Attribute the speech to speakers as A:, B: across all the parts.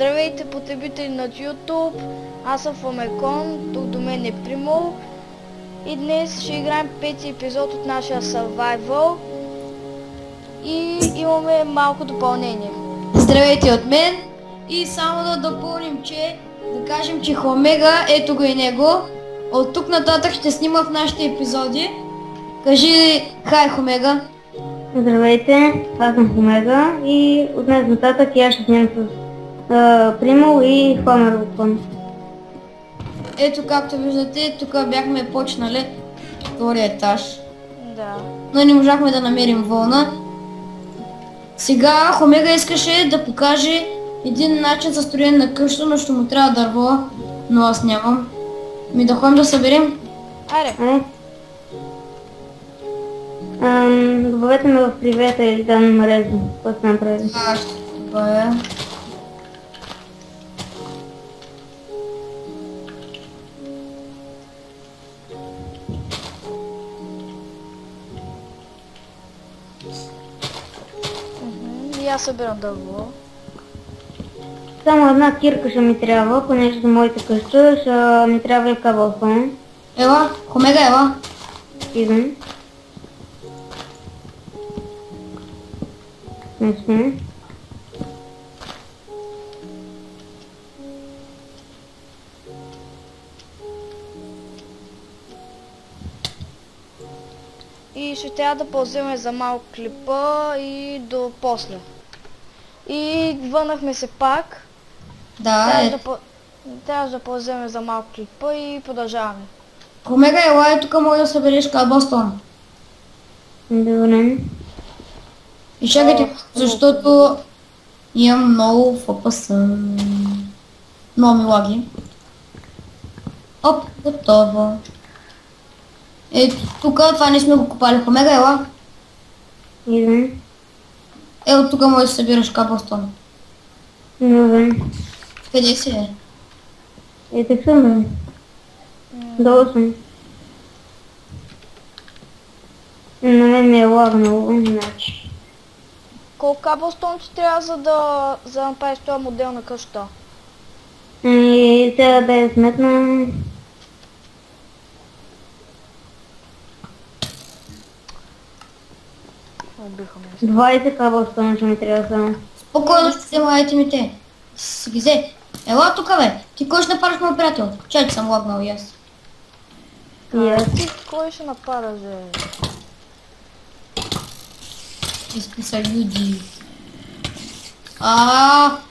A: Здравейте, потребители на YouTube, аз съм Фомеркон, тук до мен е Примол и днес ще играем пети епизод от нашия Survival и имаме малко допълнение.
B: Здравейте от мен и само да допълним, че да кажем, че Хомега, ето го и него, от тук нататък ще снима в нашите епизоди. Кажи хай, Хомега.
C: Здравейте, аз съм Хомега и от днес нататък я ще снимам с Примал и Фомеркон.
B: Ето както виждате, тук бяхме почнали втория етаж,
A: Да.
B: но не можахме да намерим вълна. Сега Хомега искаше да покаже един начин за строене на къща, но ще му трябва дърво, но аз нямам. Ми да ходим да съберем.
A: Айде.
C: Добавете ме в привета или да намерезам. Какво сте направили?
B: Аз ще добавя.
A: И аз събирам дърво.
C: Само една кирка ще ми трябва, понеже за моята къща ще ми трябва и кабелстон.
B: Ела, Хомега, ела.
C: Идем. Не сме.
A: И ще трябва да ползваме за малко клипа и до после. И върнахме се пак.
B: Да,
A: Трябва да ползваме за малко клипа и продължаваме.
B: Хомега, ела е тук, може да събереш кабелстон.
C: Добре.
B: И чакайте, защото имам много фокус. Много ми лаги. Оп, готово. Ето тук, това не сме го купали. Хомега, ела.
C: Идем.
B: Ето тук може да събираш кабелстон.
C: Добре.
B: Къде си е?
C: Ето съм, бе. Долу съм. На мен ми е лагнало, иначе.
A: Колко кабелстон ти трябва за да направиш този модел на къща?
C: И трябва да я сметна.
A: Убиха ме.
C: 20 кабелстона ще ми трябва само.
B: Спокойно ще взема айтемите. Си ги взе. Ела тук, бе. Ти кой ще нападаш моят приятел? Чай, че съм лагнал и аз.
C: И аз.
A: Ти кой ще напада, же?
B: Изписа люди.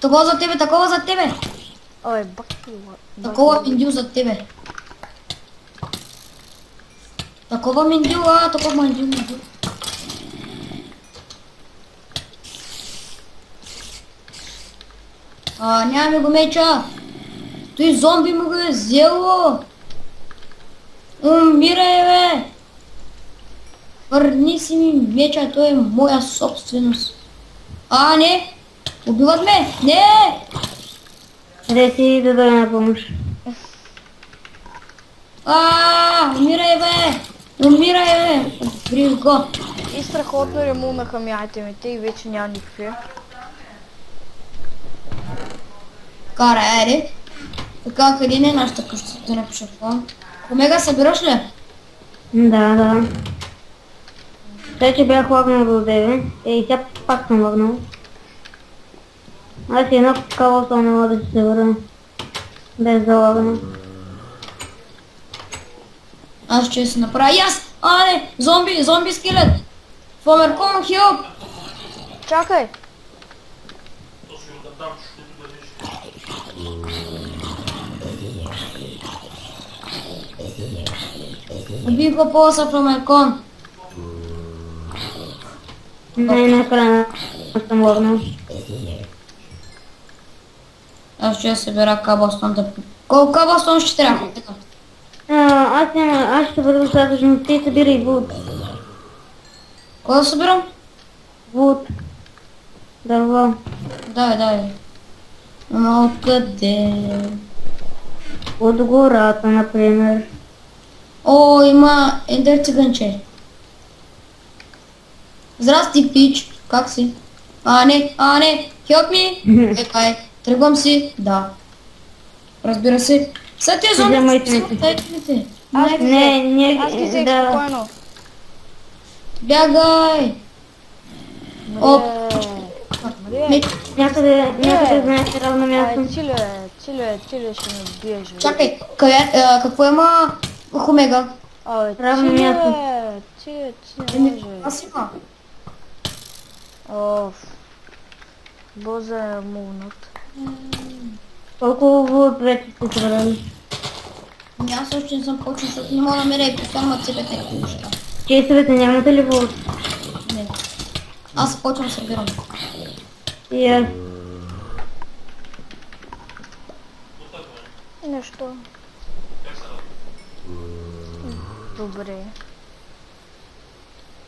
B: Такова за тебе, такова за тебе.
A: Ой, баки.
B: Такова миндил за тебе. Такова миндил, такова миндил. Нямаме го меча. Той зомби му го е взело. Умирай, бе. Върни си ми меча, той е моя собственост. Не. Убиват ме. Не.
C: Къде си да дойда на помощ?
B: Умирай, бе. Умирай, бе. Убрих го.
A: И страхотно ремулнаха ми айтемите и вече няма никакви.
B: Кара, айде. Така, къде не е нашата къща? Да не пиша какво. Омега, събираш ли?
C: Да. Сега, че бях лагнал до 9. И сега пак съм лагнал. Аз и едно кабелстон не мога да се събера. Без да лагна.
B: Аз ще се направя. Не! Зомби скелет! Фомеркон, хилп!
A: Чакай!
B: Убих го по-са Фомеркон.
C: Най-накрая съм лагнал.
B: Аз ще събера кабелстон да... Колко кабелстон ще трябва?
C: Аз ще бъда достатъчно. Ти събира и вуд.
B: Кой да събирам?
C: Вуд. Дърво.
B: Дай. Но къде?
C: От гората, например.
B: Има ендер циганче. Здрасти, пич. Как си? Не. Help me. Чакай. Тръгвам си, да. Разбира се. Са тези зомби,
C: Вземайте
B: си
C: ми.
B: тайтните.
A: Аз ги
C: Не,
A: взех.
C: ние...
A: Аз ги взех
C: да.
A: спокойно.
B: Бягай! Оп. Ми,
C: Някъде знаете равно място.
A: Чиле ще ме биеш. бе.
B: чакай, какво има в Омега?
C: Равно място.
A: Чиле,
B: Еми,
A: може.
B: аз има.
A: Оф. Боза е мувнат.
C: Колко вод вече сте събрали?
B: Ами аз още не съм почнал, защото не мога да намеря и постоянно ме цепят някакви неща.
C: Честовете нямате ли вод?
B: Не. Аз почвам да събирам.
C: И аз.
A: Нещо. Добре.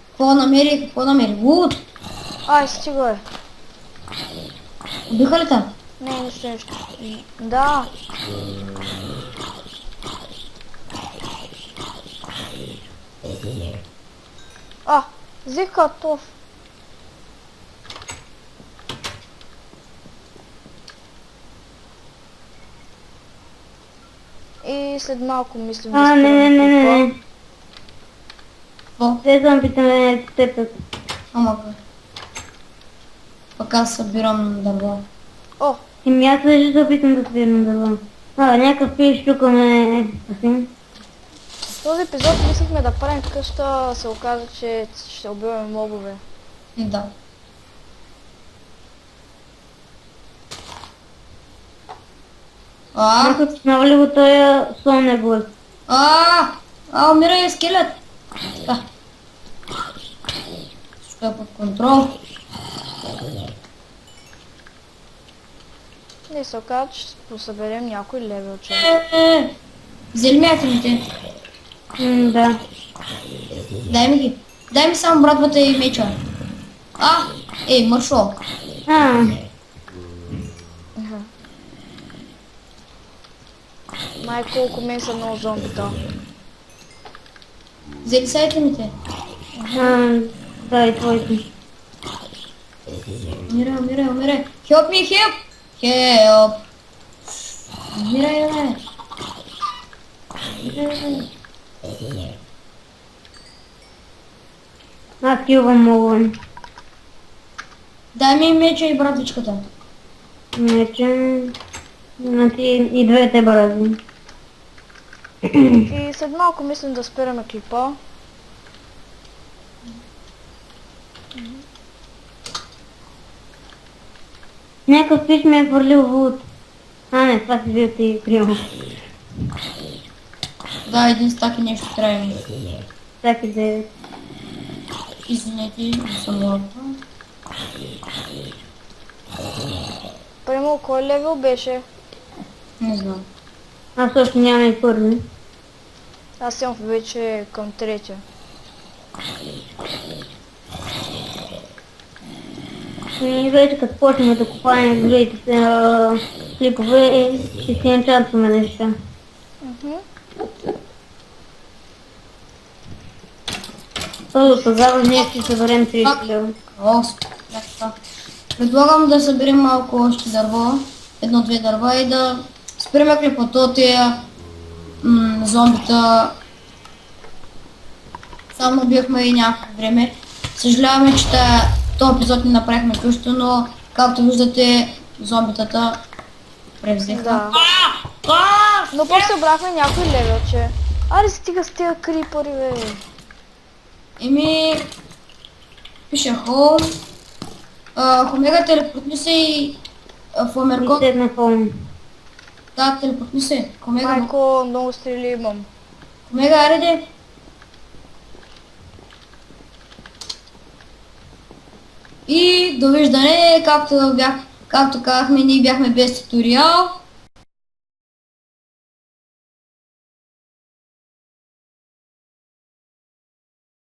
B: Какво намери? Какво намери? Луд!
A: Ай, стига е.
B: Убиха ли те?
A: Не, нещо. Да. А, взех картоф. И след малко мислим да
C: Не.
B: Какво?
C: Те зомбите ме степят.
B: Ама бе. Пък аз събирам дърво.
A: О,
C: И аз вече се опитам да свирам дърво. Някакъв пиш тук ме спасим.
A: в този епизод мислихме да правим къща, се оказа, че ще убиваме мобове.
B: Да.
C: Някой познава ли го този слонен глас?
B: Умира скелет. Така. Всичко е под контрол.
A: Не се оказа, че ще посъберем някой левелче.
B: Взели ми айфоните.
C: Да.
B: Дай ми ги. Дай ми само братвата и меча. Маршо.
A: Май колко мен са много зомбита.
B: Взели са айфоните.
C: Да, и твоите.
B: Умирай. Help me, help! Help! Умирай, бе.
C: Аз килвам мовен.
B: Дай ми меча и братвичката.
C: Мече. Значи и двете брази.
A: И след малко мислим да спираме клипа.
C: Някакъв пиш ми е хвърлил вуд. Не, това си бил ти приема.
B: Да, един стак и нещо трябва.
C: Всяки 9.
B: Извинете, не съм лапа.
A: Прямо кой левел беше?
B: Не знам.
C: Аз още нямам и първи.
A: Аз съм вече към третия.
C: И вече като почнем да купаем голите клипове, ще си енчантваме неща. Тогава ние ще съберем 30 лева.
B: Предлагам да съберем малко още дърво. Едно-две дърва и да спреме клипото тия зомбита. Само бяхме и някакво време. Съжаляваме, че този епизод не направихме къща, но както виждате, зомбитата превзеха.
A: Да. Но после събрахме някой левелче. Аре стига с тия крипъри, бе.
B: Пише Home. Хомега, телепортни се и Фомеркон.
C: И седна холм.
B: Да, телепортни се. Хомега,
A: Майко, много стрели имам.
B: Хомега, ареде. И довиждане, както казахме, ние бяхме без туториал.